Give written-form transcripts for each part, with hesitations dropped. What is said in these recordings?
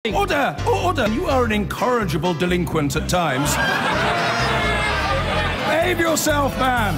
Order! Order! You are an incorrigible delinquent at times. Behave yourself, man!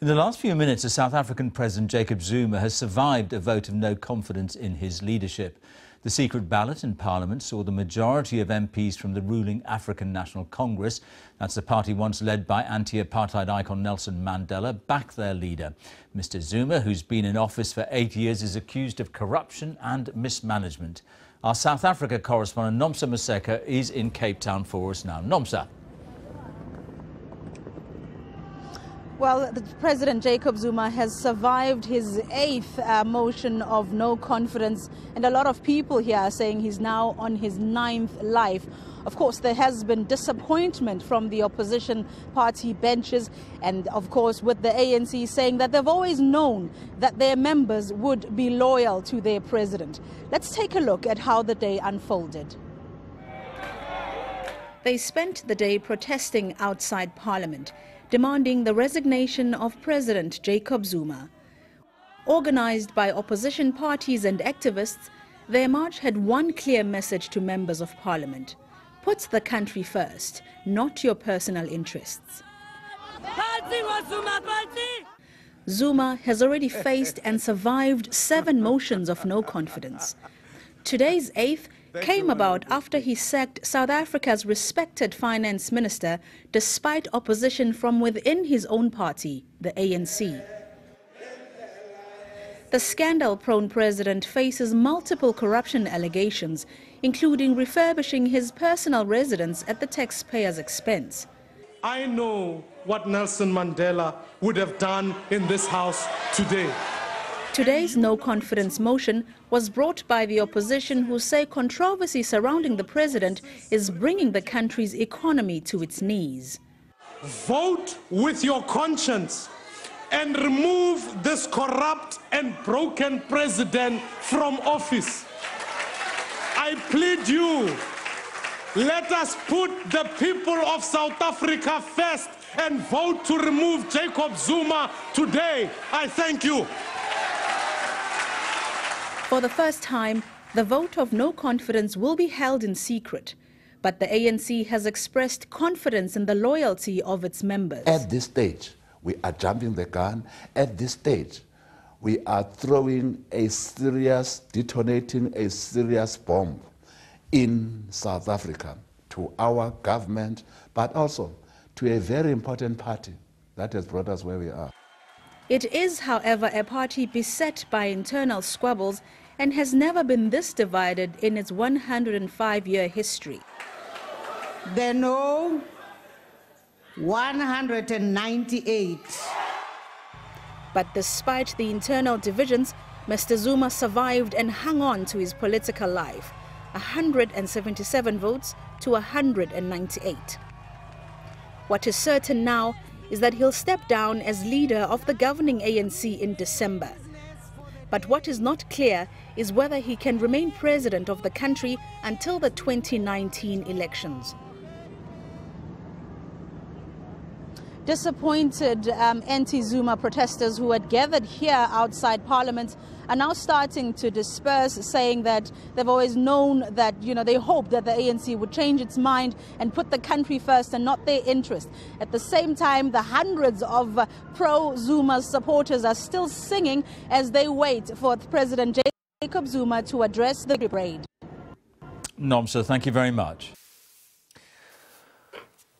In the last few minutes, the South African President Jacob Zuma has survived a vote of no confidence in his leadership. The secret ballot in Parliament saw the majority of MPs from the ruling African National Congress, that's the party once led by anti-apartheid icon Nelson Mandela, back their leader. Mr. Zuma, who's been in office for 8 years, is accused of corruption and mismanagement. Our South Africa correspondent Nomsa Maseka is in Cape Town for us now. Nomsa. Well, President Jacob Zuma has survived his 8th motion of no confidence, and a lot of people here are saying he's now on his 9th life. Of course, there has been disappointment from the opposition party benches, and of course with the ANC saying that they've always known that their members would be loyal to their president. Let's take a look at how the day unfolded. They spent the day protesting outside Parliament, demanding the resignation of President Jacob Zuma. Organized by opposition parties and activists, their march had one clear message to members of Parliament: put the country first, not your personal interests. Zuma has already faced and survived 7 motions of no confidence. Today's 8th came about after he sacked South Africa's respected finance minister despite opposition from within his own party, the ANC. The scandal-prone president faces multiple corruption allegations, including refurbishing his personal residence at the taxpayer's expense. I know what Nelson Mandela would have done in this house today. Today's no-confidence motion was brought by the opposition, who say controversy surrounding the president is bringing the country's economy to its knees. Vote with your conscience and remove this corrupt and broken president from office. I plead you, let us put the people of South Africa first and vote to remove Jacob Zuma today. I thank you. For the first time, the vote of no confidence will be held in secret, but the ANC has expressed confidence in the loyalty of its members. At this stage, we are jumping the gun. At this stage, we are detonating a serious bomb in South Africa to our government, but also to a very important party that has brought us where we are. It is, however, a party beset by internal squabbles and has never been this divided in its 105-year history. The no, 198. But despite the internal divisions, Mr. Zuma survived and hung on to his political life, 177 votes to 198. What is certain now is that he'll step down as leader of the governing ANC in December. But what is not clear is whether he can remain president of the country until the 2019 elections. Disappointed anti-Zuma protesters who had gathered here outside Parliament are now starting to disperse, saying that they've always known that, they hope that the ANC would change its mind and put the country first and not their interest. At the same time, the hundreds of pro-Zuma supporters are still singing as they wait for President Jacob Zuma to address the parade. Nomsa, thank you very much.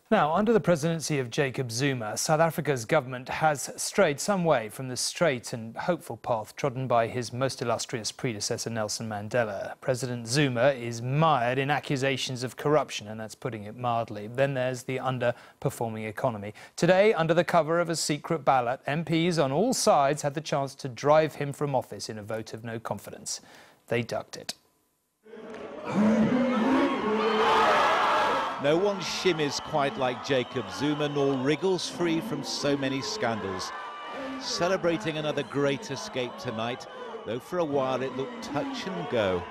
Now, under the presidency of Jacob Zuma, South Africa's government has strayed some way from the straight and hopeful path trodden by his most illustrious predecessor, Nelson Mandela. President Zuma is mired in accusations of corruption, and that's putting it mildly. Then there's the underperforming economy. Today, under the cover of a secret ballot, MPs on all sides had the chance to drive him from office in a vote of no confidence. They ducked it. No one shimmies quite like Jacob Zuma, nor wriggles free from so many scandals. Celebrating another great escape tonight, though for a while it looked touch and go.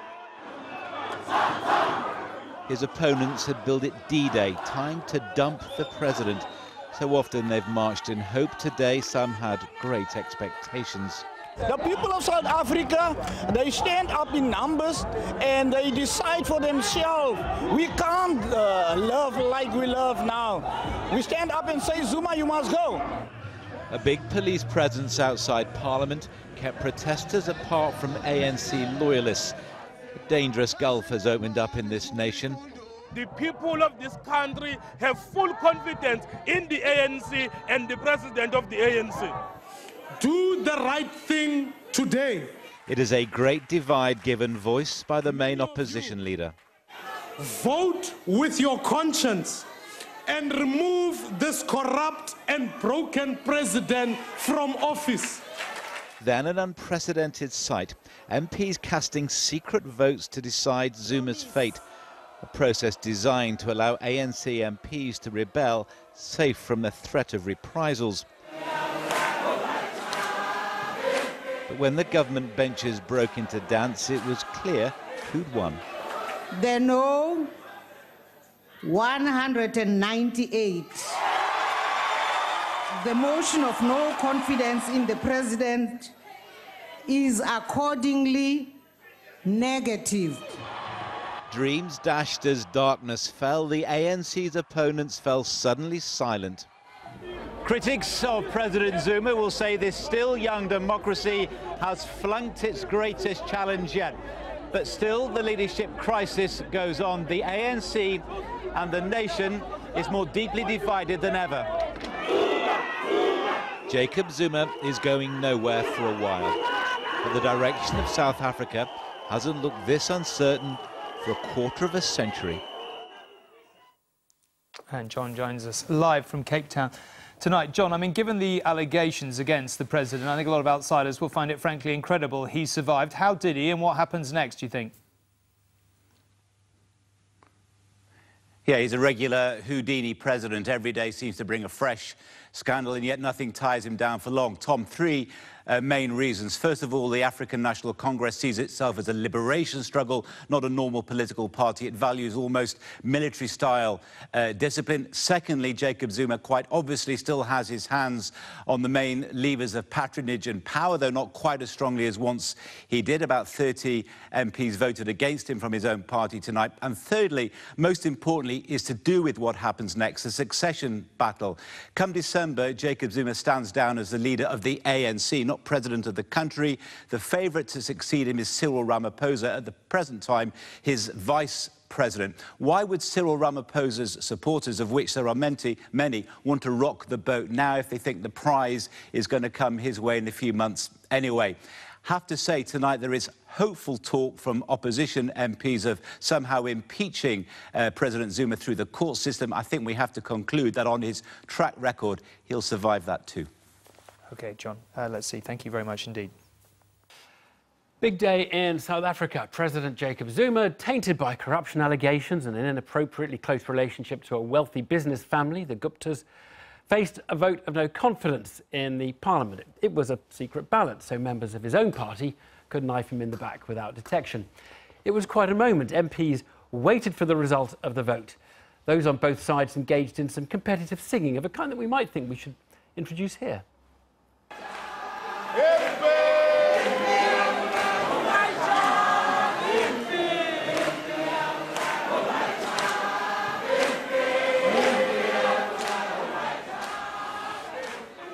His opponents had billed it D-Day, time to dump the president. So often they've marched in hope. Today, some had great expectations. The people of South Africa, they stand up in numbers and they decide for themselves. We can't love like we love now. We stand up and say, Zuma, you must go. A big police presence outside Parliament kept protesters apart from ANC loyalists. A dangerous gulf has opened up in this nation. The people of this country have full confidence in the ANC and the president of the ANC. Do the right thing today. It is a great divide given voice by the main opposition leader. Vote with your conscience and remove this corrupt and broken president from office. Then an unprecedented sight. MPs casting secret votes to decide Zuma's fate. A process designed to allow ANC MPs to rebel, safe from the threat of reprisals. But when the government benches broke into dance, it was clear who'd won. The no, 198. The motion of no confidence in the president is accordingly negative. Dreams dashed as darkness fell. The ANC's opponents fell suddenly silent. Critics of President Zuma will say this still young democracy has flunked its greatest challenge yet. But still, the leadership crisis goes on. The ANC and the nation is more deeply divided than ever. Jacob Zuma is going nowhere for a while. But the direction of South Africa hasn't looked this uncertain for a quarter of a century. And John joins us live from Cape Town tonight. John, I mean, given the allegations against the president, I think a lot of outsiders will find it frankly incredible he survived. How did he, and what happens next, do you think? Yeah, he's a regular Houdini president. Every day seems to bring a fresh scandal, and yet nothing ties him down for long. Tom, three main reasons. First of all, the African National Congress sees itself as a liberation struggle, not a normal political party. It values almost military-style discipline. Secondly, Jacob Zuma quite obviously still has his hands on the main levers of patronage and power, though not quite as strongly as once he did. About 30 MPs voted against him from his own party tonight. And thirdly, most importantly, is to do with what happens next, the succession battle. Come December, Jacob Zuma stands down as the leader of the ANC, not president of the country. The favourite to succeed him is Cyril Ramaphosa, at the present time his vice president. Why would Cyril Ramaphosa's supporters, of which there are many, want to rock the boat now if they think the prize is going to come his way in a few months anyway? Have to say tonight there is hopeful talk from opposition MPs of somehow impeaching President Zuma through the court system. I think we have to conclude that on his track record, he'll survive that too. OK, John, let's see. Thank you very much indeed. Big day in South Africa. President Jacob Zuma, tainted by corruption allegations and an inappropriately close relationship to a wealthy business family, the Guptas, faced a vote of no confidence in the parliament. It was a secret ballot, so members of his own party could knife him in the back without detection. It was quite a moment. MPs waited for the result of the vote. Those on both sides engaged in some competitive singing of a kind that we might think we should introduce here.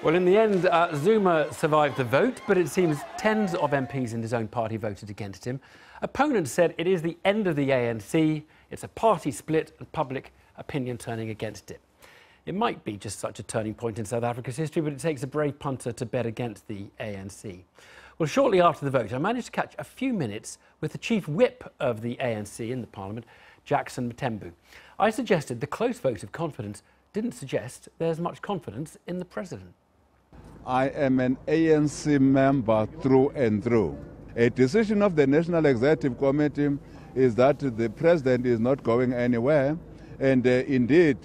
Well, in the end, Zuma survived the vote, but it seems tens of MPs in his own party voted against him. Opponents said it is the end of the ANC, it's a party split and public opinion turning against it. It might be just such a turning point in South Africa's history, but it takes a brave punter to bet against the ANC. Well, shortly after the vote, I managed to catch a few minutes with the chief whip of the ANC in the parliament, Jackson Mthembu. I suggested the close vote of confidence didn't suggest there's much confidence in the president. I am an ANC member through and through. A decision of the National Executive Committee is that the president is not going anywhere, and indeed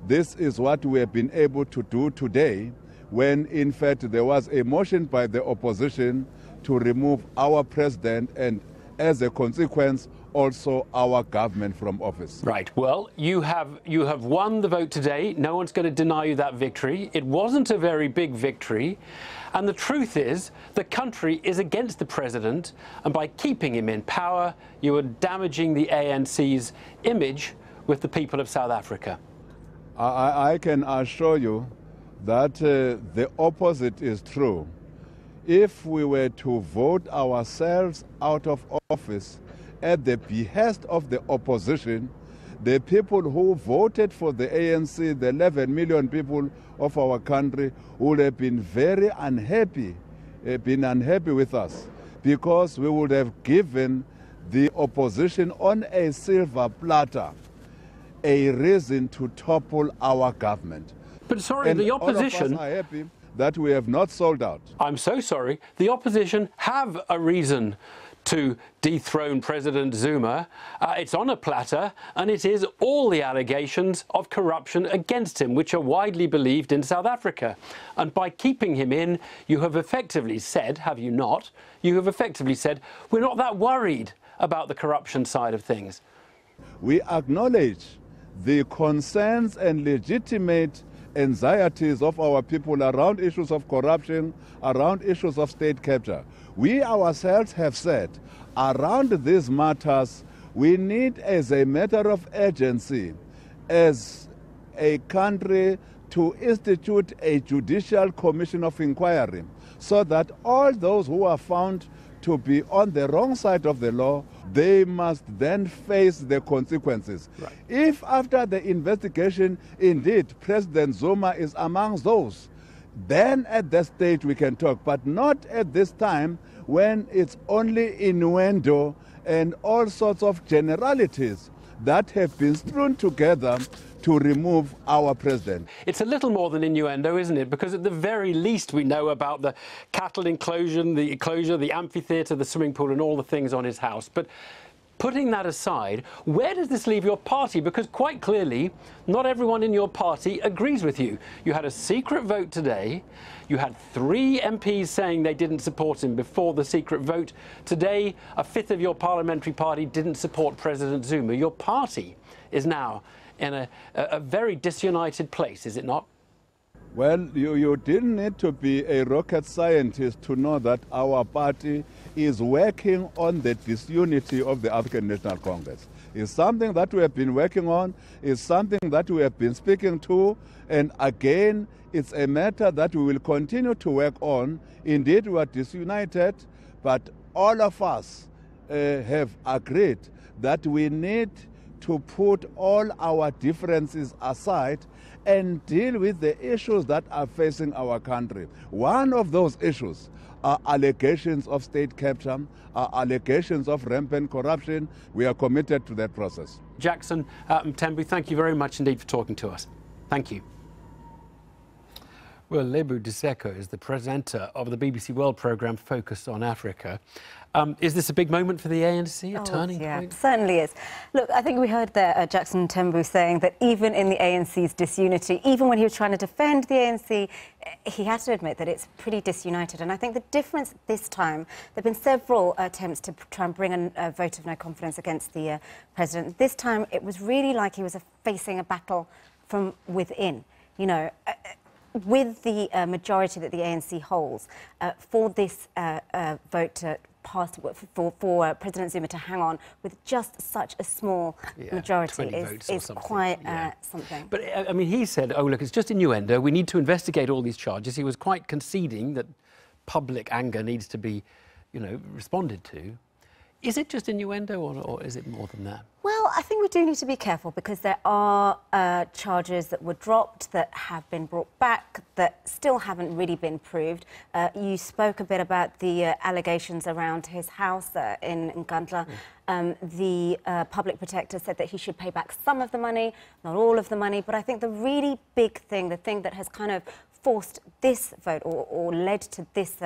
this is what we have been able to do today, when in fact there was a motion by the opposition to remove our president and as a consequence, also our government from office. Right. Well, you have won the vote today. No one's going to deny you that victory. It wasn't a very big victory. And the truth is, the country is against the president. And by keeping him in power, you are damaging the ANC's image with the people of South Africa. I can assure you that the opposite is true. If we were to vote ourselves out of office at the behest of the opposition, the people who voted for the ANC, the 11 million people of our country, would have been very unhappy, with us, because we would have given the opposition on a silver platter a reason to topple our government. But sorry, and the opposition... all of us are happy that we have not sold out. I'm so sorry. The opposition have a reason to dethrone President Zuma. It's on a platter, and it is all the allegations of corruption against him, which are widely believed in South Africa. And by keeping him in, you have effectively said, have you not? You have effectively said, we're not that worried about the corruption side of things. We acknowledge the concerns and legitimate anxieties of our people around issues of corruption, around issues of state capture. We ourselves have said, around these matters, we need, as a matter of urgency, as a country, to institute a judicial commission of inquiry so that all those who are found to be on the wrong side of the law, they must then face the consequences. Right. If after the investigation, indeed, President Zuma is amongst those, then at that stage we can talk, but not at this time when it's only innuendo and all sorts of generalities that have been strewn together to remove our president. It's a little more than innuendo, isn't it? Because at the very least we know about the cattle enclosure, the amphitheatre, the swimming pool and all the things on his house. But putting that aside, where does this leave your party? Because quite clearly, not everyone in your party agrees with you. You had a secret vote today. You had 3 MPs saying they didn't support him before the secret vote. Today, a fifth of your parliamentary party didn't support President Zuma. Your party is now in a very disunited place, is it not? Well, you didn't need to be a rocket scientist to know that our party is working on the disunity of the African National Congress. It's something that we have been working on, it's something that we have been speaking to, and again, it's a matter that we will continue to work on. Indeed, we are disunited, but all of us have agreed that we need to put all our differences aside and deal with the issues that are facing our country. One of those issues are allegations of state capture, are allegations of rampant corruption. We are committed to that process. Jackson Mthembu, thank you very much indeed for talking to us. Thank you. Well, Lebu Diseko is the presenter of the BBC World programme focused on Africa. Is this a big moment for the ANC, a turning point? It certainly is. Look, I think we heard there Jackson Mthembu saying that even in the ANC's disunity, even when he was trying to defend the ANC, he had to admit that it's pretty disunited. And I think the difference this time, there have been several attempts to try and bring a vote of no confidence against the president. This time, it was really like he was facing a battle from within. You know, with the majority that the ANC holds, for this vote to pass, for President Zuma to hang on with just such a small majority is quite something. But, I mean, he said, oh, look, it's just innuendo. We need to investigate all these charges. He was quite conceding that public anger needs to be, you know, responded to. Is it just innuendo or is it more than that? Well, I think we do need to be careful because there are charges that were dropped that have been brought back that still haven't really been proved. You spoke a bit about the allegations around his house in Nkandla. The public protector said that he should pay back some of the money, not all of the money. But I think the really big thing, the thing that has kind of forced this vote or led to this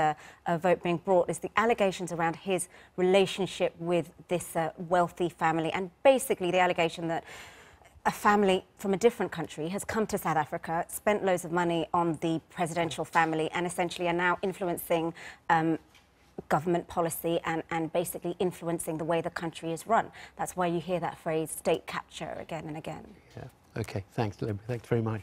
vote being brought is the allegations around his relationship with this wealthy family, and basically the allegation that a family from a different country has come to South Africa, spent loads of money on the presidential family and essentially are now influencing government policy and basically influencing the way the country is run. That's why you hear that phrase, state capture, again and again. Yeah. OK, thanks, Libby. Thanks very much.